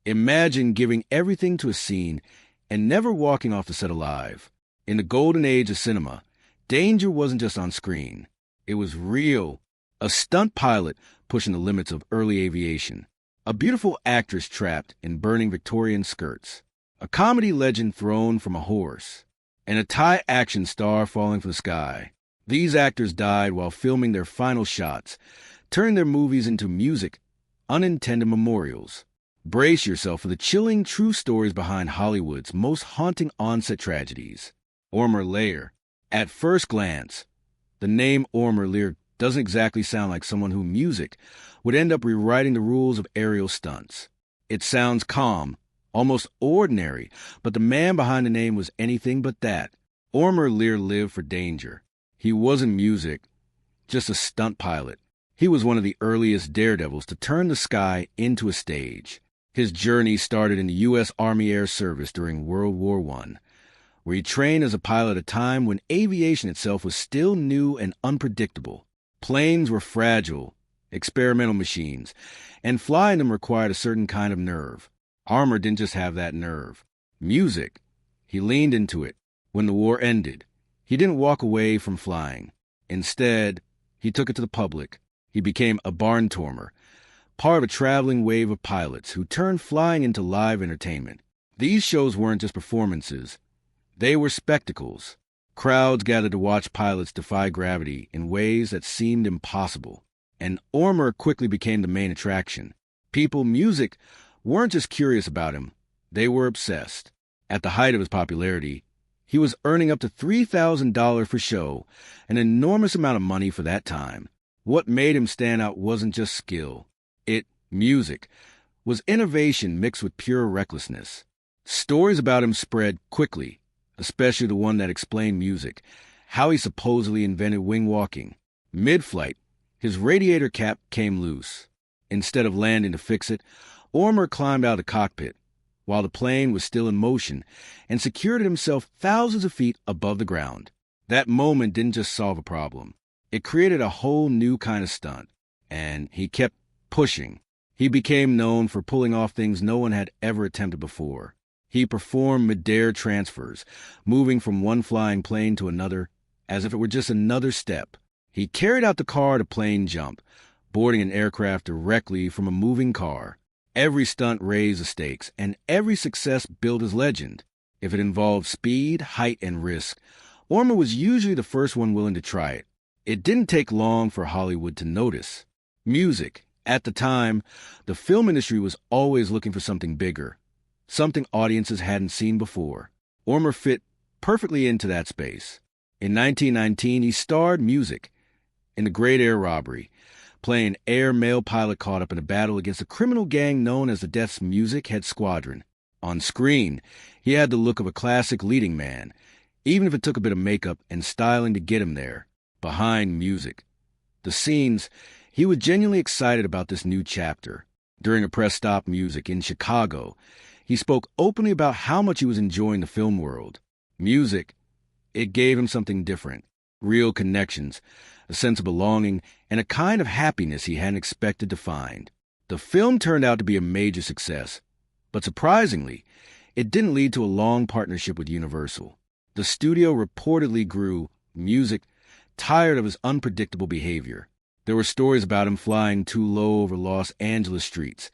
Imagine giving everything to a scene and never walking off the set alive. In the golden age of cinema, danger wasn't just on screen. It was real. A stunt pilot pushing the limits of early aviation. A beautiful actress trapped in burning Victorian skirts. A comedy legend thrown from a horse. And a Thai action star falling from the sky. These actors died while filming their final shots, turning their movies into music, unintended memorials. Brace yourself for the chilling true stories behind Hollywood's most haunting on-set tragedies. Ormer Lear. At first glance, the name Ormer Lear doesn't exactly sound like someone who music would end up rewriting the rules of aerial stunts. It sounds calm, almost ordinary, but the man behind the name was anything but that. Ormer Lear lived for danger. He wasn't music, just a stunt pilot. He was one of the earliest daredevils to turn the sky into a stage. His journey started in the U.S. Army Air Service during World War I, where he trained as a pilot at a time when aviation itself was still new and unpredictable. Planes were fragile, experimental machines, and flying them required a certain kind of nerve. Armour didn't just have that nerve. Music. He leaned into it. When the war ended, he didn't walk away from flying. Instead, he took it to the public. He became a barnstormer, part of a traveling wave of pilots who turned flying into live entertainment. These shows weren't just performances. They were spectacles. Crowds gathered to watch pilots defy gravity in ways that seemed impossible. And Ormer quickly became the main attraction. Music weren't just curious about him. They were obsessed. At the height of his popularity, he was earning up to $3,000 per show, an enormous amount of money for that time. What made him stand out wasn't just skill. Music, was innovation mixed with pure recklessness. Stories about him spread quickly, especially the one that explained music, how he supposedly invented wing walking. Mid-flight, his radiator cap came loose. Instead of landing to fix it, Ormer climbed out of the cockpit, while the plane was still in motion, and secured himself thousands of feet above the ground. That moment didn't just solve a problem. It created a whole new kind of stunt, and he kept pushing. He became known for pulling off things no one had ever attempted before. He performed mid-air transfers, moving from one flying plane to another as if it were just another step. He carried out the car-to-plane jump, boarding an aircraft directly from a moving car. Every stunt raised the stakes, and every success built his legend. If it involved speed, height, and risk, Ormer was usually the first one willing to try it. It didn't take long for Hollywood to notice. Music. At the time, the film industry was always looking for something bigger, something audiences hadn't seen before. Ormer fit perfectly into that space. In 1919, he starred Music in The Great Air Robbery, playing an air male pilot caught up in a battle against a criminal gang known as the Death's Music Head Squadron. On screen, he had the look of a classic leading man, even if it took a bit of makeup and styling to get him there. Behind Music, the scenes, he was genuinely excited about this new chapter. During a press stop Music in Chicago, he spoke openly about how much he was enjoying the film world. Music, it gave him something different. Real connections, a sense of belonging, and a kind of happiness he hadn't expected to find. The film turned out to be a major success, but surprisingly, it didn't lead to a long partnership with Universal. The studio reportedly grew Music tired of his unpredictable behavior. There were stories about him flying too low over Los Angeles streets,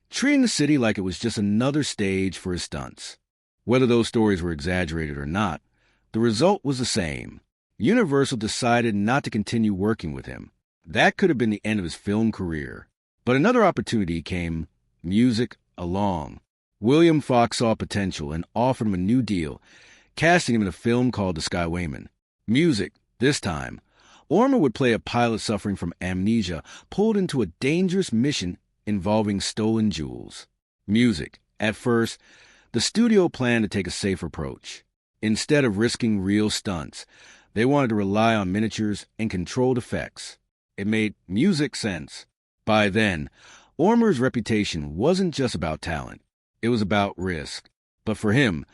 treating the city like it was just another stage for his stunts. Whether those stories were exaggerated or not, the result was the same. Universal decided not to continue working with him. That could have been the end of his film career. But another opportunity came, Music along. William Fox saw potential and offered him a new deal, casting him in a film called The Skywayman. Music, this time, Ormer would play a pilot suffering from amnesia, pulled into a dangerous mission involving stolen jewels. Music. At first, the studio planned to take a safe approach. Instead of risking real stunts, they wanted to rely on miniatures and controlled effects. It made Music sense. By then, Ormer's reputation wasn't just about talent. It was about risk. But for him,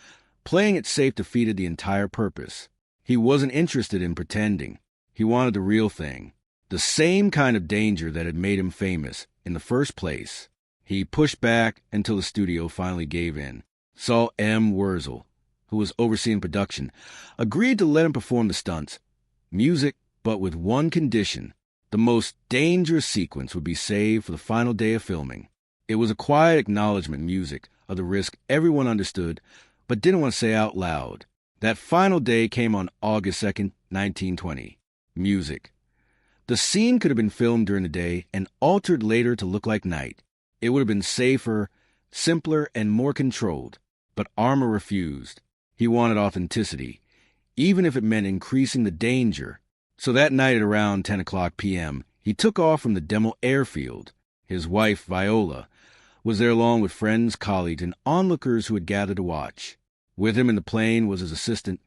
playing it safe defeated the entire purpose. He wasn't interested in pretending. He wanted the real thing, the same kind of danger that had made him famous in the first place. He pushed back until the studio finally gave in. Saul M. Wurzel, who was overseeing production, agreed to let him perform the stunts, music, but with one condition. The most dangerous sequence would be saved for the final day of filming. It was a quiet acknowledgement music of the risk everyone understood, but didn't want to say out loud. That final day came on August 2nd, 1920. Music. The scene could have been filmed during the day and altered later to look like night. It would have been safer, simpler, and more controlled. But Armour refused. He wanted authenticity, even if it meant increasing the danger. So that night at around 10 o'clock p.m., he took off from the demo airfield. His wife, Viola, was there along with friends, colleagues, and onlookers who had gathered to watch. With him in the plane was his assistant,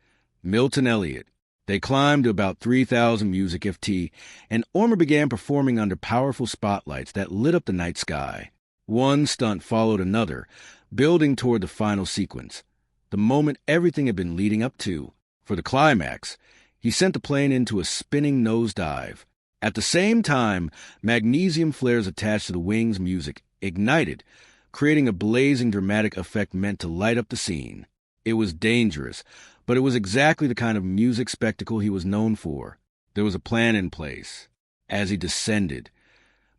Milton Elliott. They climbed to about 3,000 music FT, and Armour began performing under powerful spotlights that lit up the night sky. One stunt followed another, building toward the final sequence, the moment everything had been leading up to. For the climax, he sent the plane into a spinning nosedive. At the same time, magnesium flares attached to the wings' music ignited, creating a blazing dramatic effect meant to light up the scene. It was dangerous, but it was exactly the kind of music spectacle he was known for. There was a plan in place. As he descended,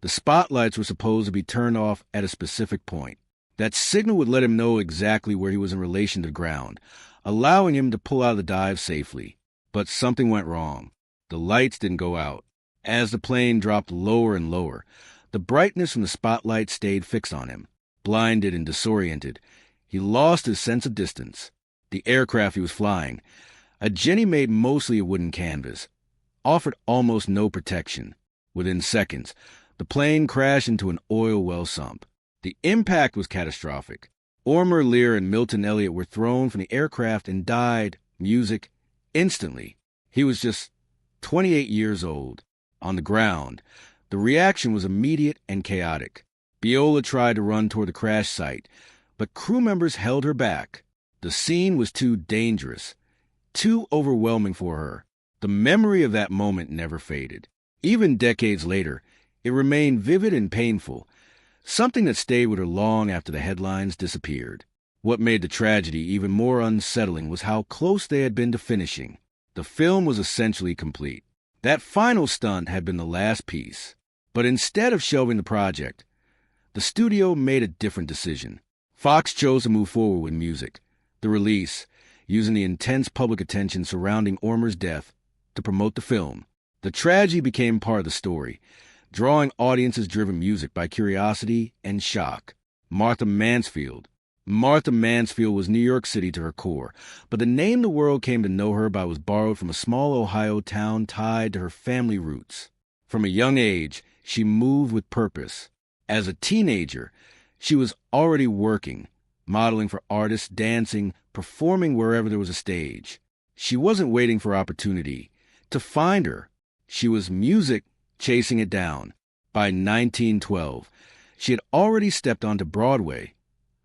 the spotlights were supposed to be turned off at a specific point. That signal would let him know exactly where he was in relation to the ground, allowing him to pull out of the dive safely. But something went wrong. The lights didn't go out. As the plane dropped lower and lower, the brightness from the spotlight stayed fixed on him. Blinded and disoriented, he lost his sense of distance. The aircraft he was flying, a Jenny made mostly of wooden canvas, offered almost no protection. Within seconds, the plane crashed into an oil well sump. The impact was catastrophic. Armour, Lear, and Milton Elliott were thrown from the aircraft and died, music, instantly. He was just 28 years old. On the ground, the reaction was immediate and chaotic. Viola tried to run toward the crash site, but crew members held her back. The scene was too dangerous, too overwhelming for her. The memory of that moment never faded. Even decades later, it remained vivid and painful, something that stayed with her long after the headlines disappeared. What made the tragedy even more unsettling was how close they had been to finishing. The film was essentially complete. That final stunt had been the last piece. But instead of shelving the project, the studio made a different decision. Fox chose to move forward with music, the release, using the intense public attention surrounding Armour's death to promote the film. The tragedy became part of the story, drawing audiences-driven music by curiosity and shock. Martha Mansfield was New York City to her core, but the name the world came to know her by was borrowed from a small Ohio town tied to her family roots. From a young age, she moved with purpose. As a teenager, she was already working, modeling for artists, dancing, performing wherever there was a stage. She wasn't waiting for opportunity to find her. She was music chasing it down. By 1912, she had already stepped onto Broadway,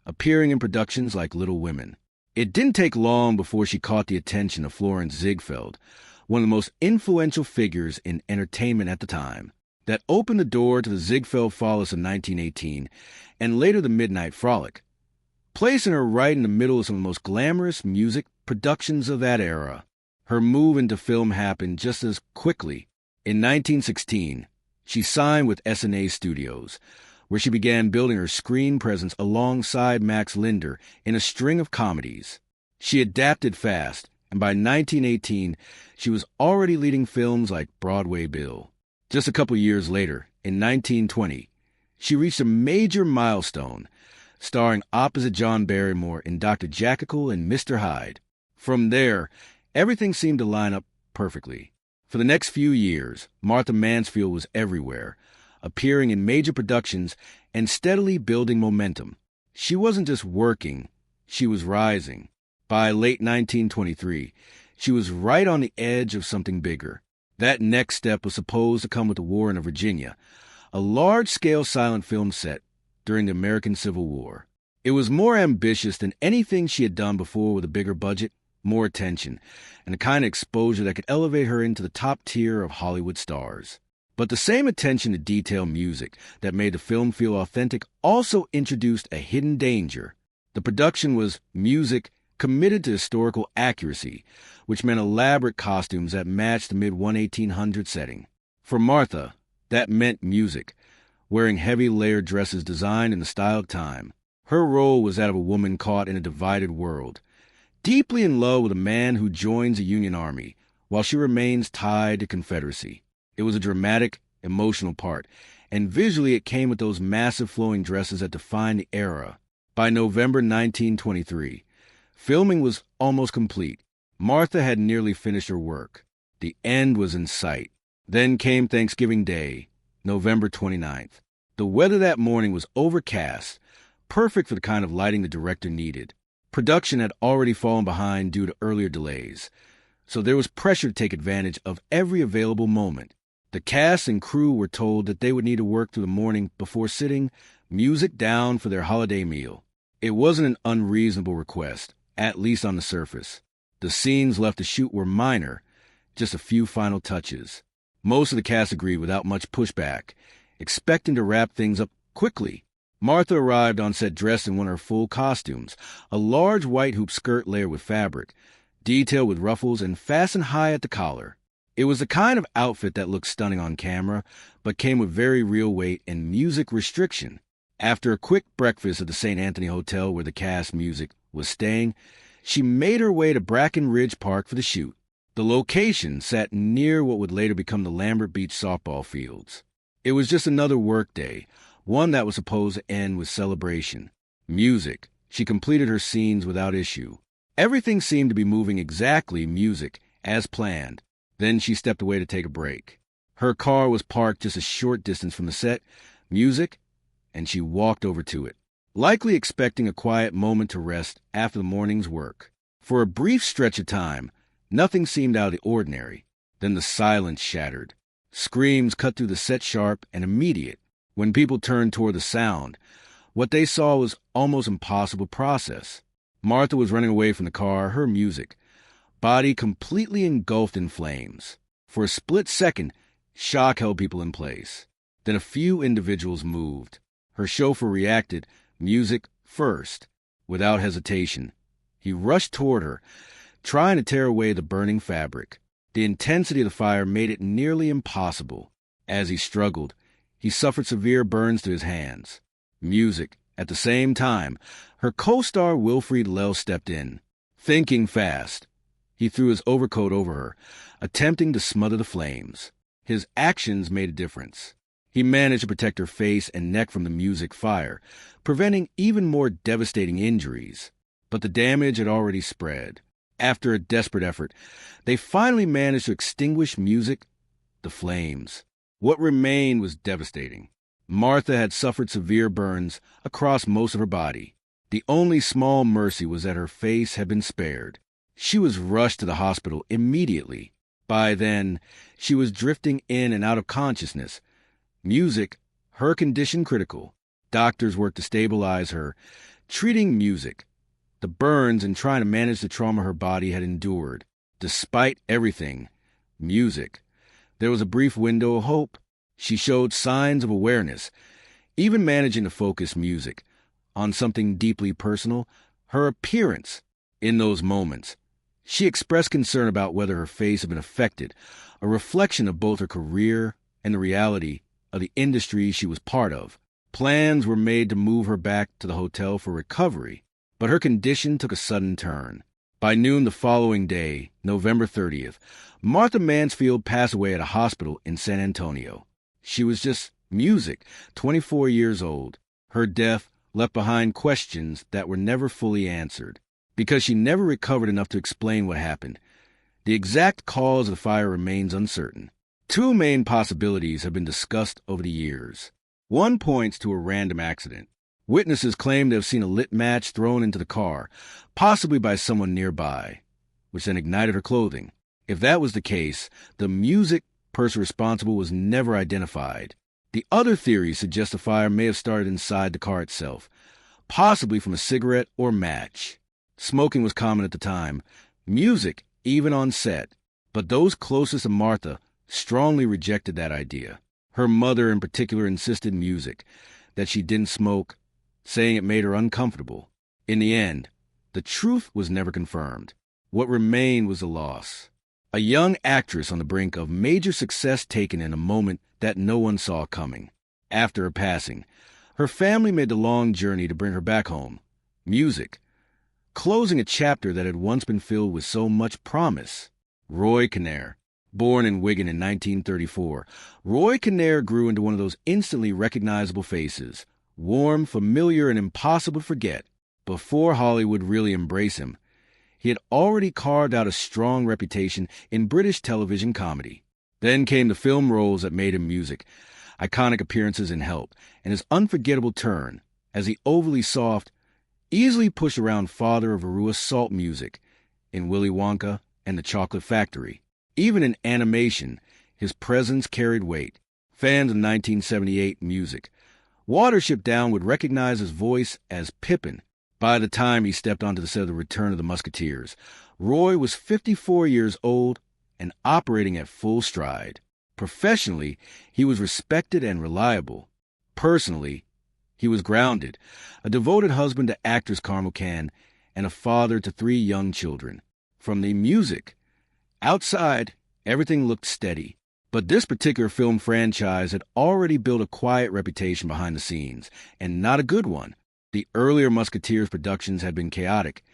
appearing in productions like Little Women. It didn't take long before she caught the attention of Florence Ziegfeld, one of the most influential figures in entertainment at the time. That opened the door to the Ziegfeld Follies of 1918, and later the Midnight Frolic, placing her right in the middle of some of the most glamorous music productions of that era. Her move into film happened just as quickly. In 1916, she signed with S&A Studios, where she began building her screen presence alongside Max Linder in a string of comedies. She adapted fast, and by 1918, she was already leading films like Broadway Bill. Just a couple years later, in 1920, she reached a major milestone, starring opposite John Barrymore in Dr. Jekyll and Mr. Hyde. From there, everything seemed to line up perfectly. For the next few years, Martha Mansfield was everywhere, appearing in major productions and steadily building momentum. She wasn't just working, she was rising. By late 1923, she was right on the edge of something bigger. That next step was supposed to come with the war in Virginia, a large-scale silent film set during the American Civil War. It was more ambitious than anything she had done before, with a bigger budget, more attention, and the kind of exposure that could elevate her into the top tier of Hollywood stars. But the same attention to detail music that made the film feel authentic also introduced a hidden danger. The production was music committed to historical accuracy, which meant elaborate costumes that matched the mid-1800s setting. For Martha, that meant music, wearing heavy layered dresses designed in the style of time. Her role was that of a woman caught in a divided world, deeply in love with a man who joins the Union Army, while she remains tied to Confederacy. It was a dramatic, emotional part, and visually it came with those massive flowing dresses that defined the era. By November 1923, filming was almost complete. Martha had nearly finished her work. The end was in sight. Then came Thanksgiving Day, November 29th. The weather that morning was overcast, perfect for the kind of lighting the director needed. Production had already fallen behind due to earlier delays, so there was pressure to take advantage of every available moment. The cast and crew were told that they would need to work through the morning before sitting music down for their holiday meal. It wasn't an unreasonable request, at least on the surface. The scenes left to shoot were minor, just a few final touches. Most of the cast agreed without much pushback, expecting to wrap things up quickly. Martha arrived on set dressed in one of her full costumes, a large white hoop skirt layered with fabric, detailed with ruffles and fastened high at the collar. It was the kind of outfit that looked stunning on camera, but came with very real weight and music restriction. After a quick breakfast at the St. Anthony Hotel where the cast music was staying, she made her way to Bracken Ridge Park for the shoot. The location sat near what would later become the Lambert Beach softball fields. It was just another work day, one that was supposed to end with celebration. Music. She completed her scenes without issue. Everything seemed to be moving exactly music, as planned. Then she stepped away to take a break. Her car was parked just a short distance from the set, music, and she walked over to it, likely expecting a quiet moment to rest after the morning's work. For a brief stretch of time, nothing seemed out of the ordinary. Then the silence shattered. Screams cut through the set sharp and immediate. When people turned toward the sound, what they saw was almost impossible to process. Martha was running away from the car, her music, body completely engulfed in flames. For a split second, shock held people in place. Then a few individuals moved. Her chauffeur reacted, music first, without hesitation. He rushed toward her, trying to tear away the burning fabric. The intensity of the fire made it nearly impossible. As he struggled, he suffered severe burns to his hands. Music. At the same time, her co-star Wilfrid Lell stepped in. Thinking fast, he threw his overcoat over her, attempting to smother the flames. His actions made a difference. He managed to protect her face and neck from the music fire, preventing even more devastating injuries. But the damage had already spread. After a desperate effort, they finally managed to extinguish music, the flames. What remained was devastating. Martha had suffered severe burns across most of her body. The only small mercy was that her face had been spared. She was rushed to the hospital immediately. By then, she was drifting in and out of consciousness. Music, her condition critical. Doctors worked to stabilize her, treating music, the burns, and trying to manage the trauma her body had endured. Despite everything, music. There was a brief window of hope. She showed signs of awareness, even managing to focus music on something deeply personal, her appearance. In those moments, she expressed concern about whether her face had been affected, a reflection of both her career and the reality of the industry she was part of. Plans were made to move her back to the hotel for recovery, but her condition took a sudden turn. By noon the following day, November 30th, Martha Mansfield passed away at a hospital in San Antonio. She was just music, 24 years old. Her death left behind questions that were never fully answered, because she never recovered enough to explain what happened. The exact cause of the fire remains uncertain. Two main possibilities have been discussed over the years. One points to a random accident. Witnesses claim to have seen a lit match thrown into the car, possibly by someone nearby, which then ignited her clothing. If that was the case, the music person responsible was never identified. The other theory suggests the fire may have started inside the car itself, possibly from a cigarette or match. Smoking was common at the time, music even on set, but those closest to Martha strongly rejected that idea. Her mother in particular insisted music, that she didn't smoke, saying it made her uncomfortable. In the end, the truth was never confirmed. What remained was a loss. A young actress on the brink of major success taken in a moment that no one saw coming. After her passing, her family made the long journey to bring her back home. Music, closing a chapter that had once been filled with so much promise. Roy Kinnear. Born in Wigan in 1934, Roy Kinnear grew into one of those instantly recognizable faces, warm, familiar, and impossible to forget. Before Hollywood really embraced him, he had already carved out a strong reputation in British television comedy. Then came the film roles that made him music, iconic appearances in Help, and his unforgettable turn as the overly soft, easily pushed around father of Arua salt music in Willy Wonka and the Chocolate Factory. Even in animation, his presence carried weight. Fans of 1978 music, Watership Down would recognize his voice as Pippin. By the time he stepped onto the set of The Return of the Musketeers, Roy was 54 years old and operating at full stride. Professionally, he was respected and reliable. Personally, he was grounded, a devoted husband to actress Carmel Can, and a father to 3 young children. From the music, outside, everything looked steady. But this particular film franchise had already built a quiet reputation behind the scenes, and not a good one. The earlier Musketeers productions had been chaotic,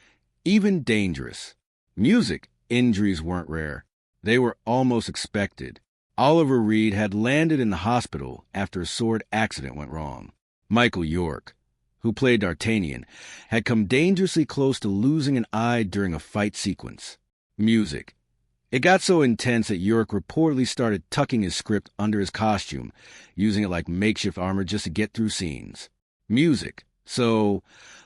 even dangerous. Music injuries weren't rare. They were almost expected. Oliver Reed had landed in the hospital after a sword accident went wrong. Michael York, who played D'Artagnan, had come dangerously close to losing an eye during a fight sequence. Music. It got so intense that York reportedly started tucking his script under his costume, using it like makeshift armor just to get through scenes. Music. So,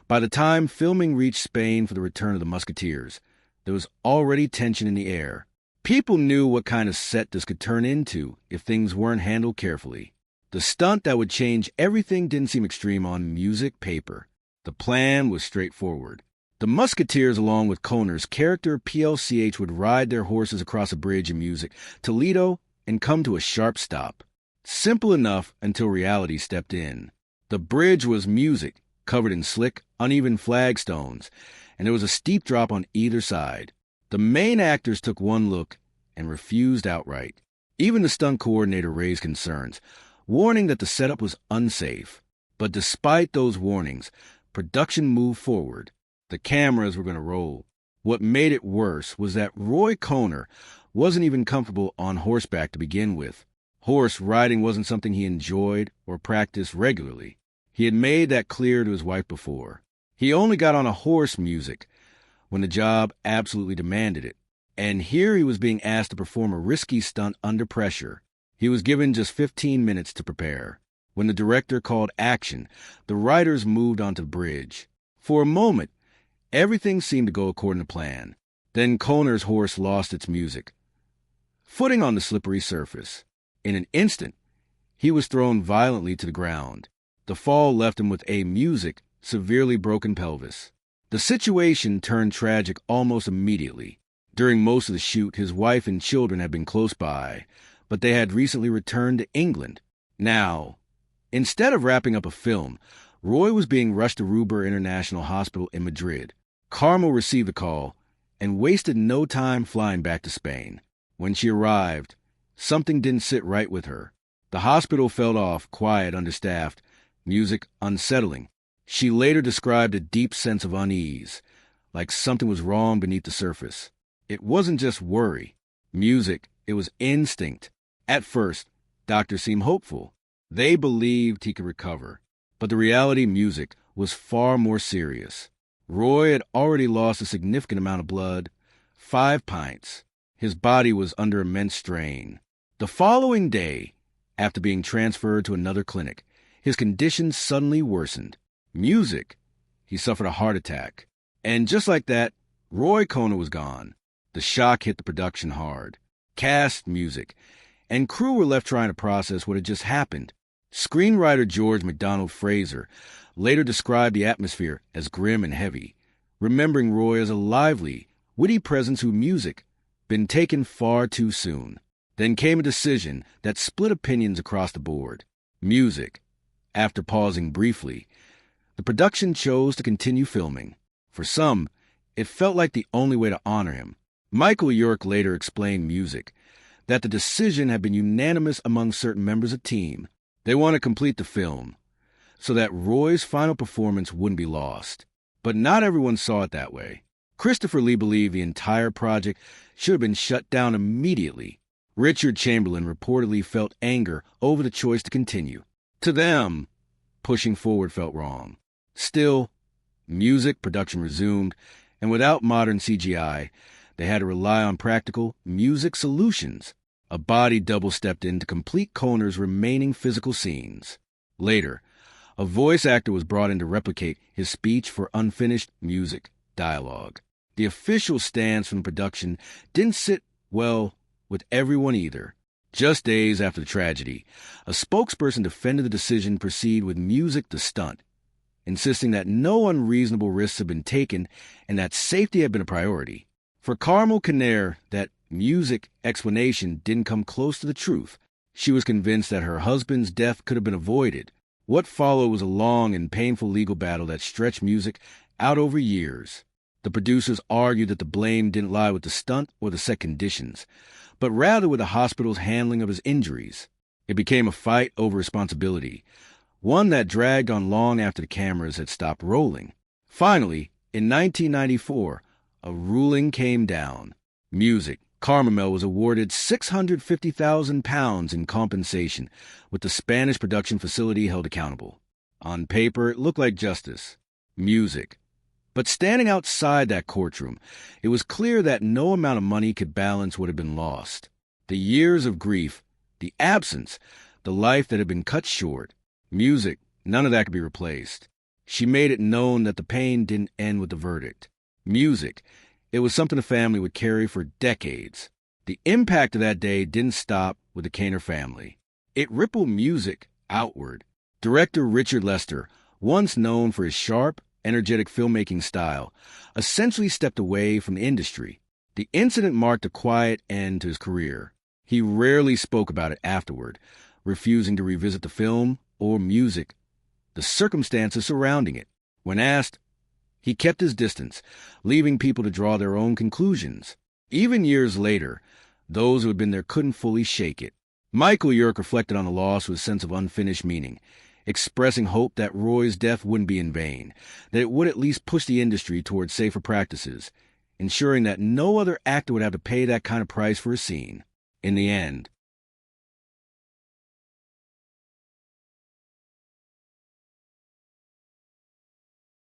by the time filming reached Spain for The Return of the Musketeers, there was already tension in the air. People knew what kind of set this could turn into if things weren't handled carefully. The stunt that would change everything didn't seem extreme on music paper. The plan was straightforward. The Musketeers, along with Conner's character PLCH, would ride their horses across a bridge in music, Toledo, and come to a sharp stop. Simple enough until reality stepped in. The bridge was music, covered in slick, uneven flagstones, and there was a steep drop on either side. The main actors took one look and refused outright. Even the stunt coordinator raised concerns, warning that the setup was unsafe. But despite those warnings, production moved forward. The cameras were going to roll. What made it worse was that Roy Conner wasn't even comfortable on horseback to begin with. Horse riding wasn't something he enjoyed or practiced regularly. He had made that clear to his wife before. He only got on a horse music when the job absolutely demanded it. And here he was being asked to perform a risky stunt under pressure. He was given just 15 minutes to prepare. When the director called action, the riders moved onto the bridge. For a moment, everything seemed to go according to plan. Then Conner's horse lost its music, footing on the slippery surface. In an instant, he was thrown violently to the ground. The fall left him with a severely broken pelvis. The situation turned tragic almost immediately. During most of the shoot, his wife and children had been close by, but they had recently returned to England. Now, instead of wrapping up a film, Roy was being rushed to Ruber International Hospital in Madrid. Carmel received a call and wasted no time flying back to Spain. When she arrived, something didn't sit right with her. The hospital felt off, quiet, understaffed, music unsettling. She later described a deep sense of unease, like something was wrong beneath the surface. It wasn't just worry. Music, it was instinct. At first, doctors seemed hopeful. They believed he could recover. But the reality, music, was far more serious. Roy had already lost a significant amount of blood, 5 pints. His body was under immense strain. The following day, after being transferred to another clinic, his condition suddenly worsened. Music, he suffered a heart attack. And just like that, Roy Conner was gone. The shock hit the production hard. Cast, music, and crew were left trying to process what had just happened. Screenwriter George MacDonald Fraser later described the atmosphere as grim and heavy, remembering Roy as a lively, witty presence whose music been taken far too soon. Then came a decision that split opinions across the board. Music. After pausing briefly, the production chose to continue filming. For some, it felt like the only way to honor him. Michael York later explained music, that the decision had been unanimous among certain members of the team. They wanted to complete the film, so that Roy's final performance wouldn't be lost. But not everyone saw it that way. Christopher Lee believed the entire project should have been shut down immediately. Richard Chamberlain reportedly felt anger over the choice to continue. To them, pushing forward felt wrong. Still, music production resumed, and without modern CGI, they had to rely on practical music solutions. A body double-stepped in to complete Conner's remaining physical scenes. Later, a voice actor was brought in to replicate his speech for unfinished music dialogue. The official stance from the production didn't sit well with everyone either. Just days after the tragedy, a spokesperson defended the decision to proceed with music the stunt, insisting that no unreasonable risks had been taken and that safety had been a priority. For Carmel Conner, that music explanation didn't come close to the truth. She was convinced that her husband's death could have been avoided. What followed was a long and painful legal battle that stretched music out over years. The producers argued that the blame didn't lie with the stunt or the set conditions, but rather with the hospital's handling of his injuries. It became a fight over responsibility, one that dragged on long after the cameras had stopped rolling. Finally, in 1994, a ruling came down. Music. Carmel was awarded £650,000 in compensation, with the Spanish production facility held accountable. On paper, it looked like justice. Music. But standing outside that courtroom, it was clear that no amount of money could balance what had been lost. The years of grief, the absence, the life that had been cut short. Music, none of that could be replaced. She made it known that the pain didn't end with the verdict. Music, it was something the family would carry for decades. The impact of that day didn't stop with the Conner family. It rippled music outward. Director Richard Lester, once known for his sharp, energetic filmmaking style, essentially stepped away from the industry. The incident marked a quiet end to his career. He rarely spoke about it afterward, refusing to revisit the film or music, the circumstances surrounding it. When asked, he kept his distance, leaving people to draw their own conclusions. Even years later, those who had been there couldn't fully shake it. Michael York reflected on the loss with a sense of unfinished meaning, expressing hope that Roy's death wouldn't be in vain, that it would at least push the industry towards safer practices, ensuring that no other actor would have to pay that kind of price for a scene. In the end,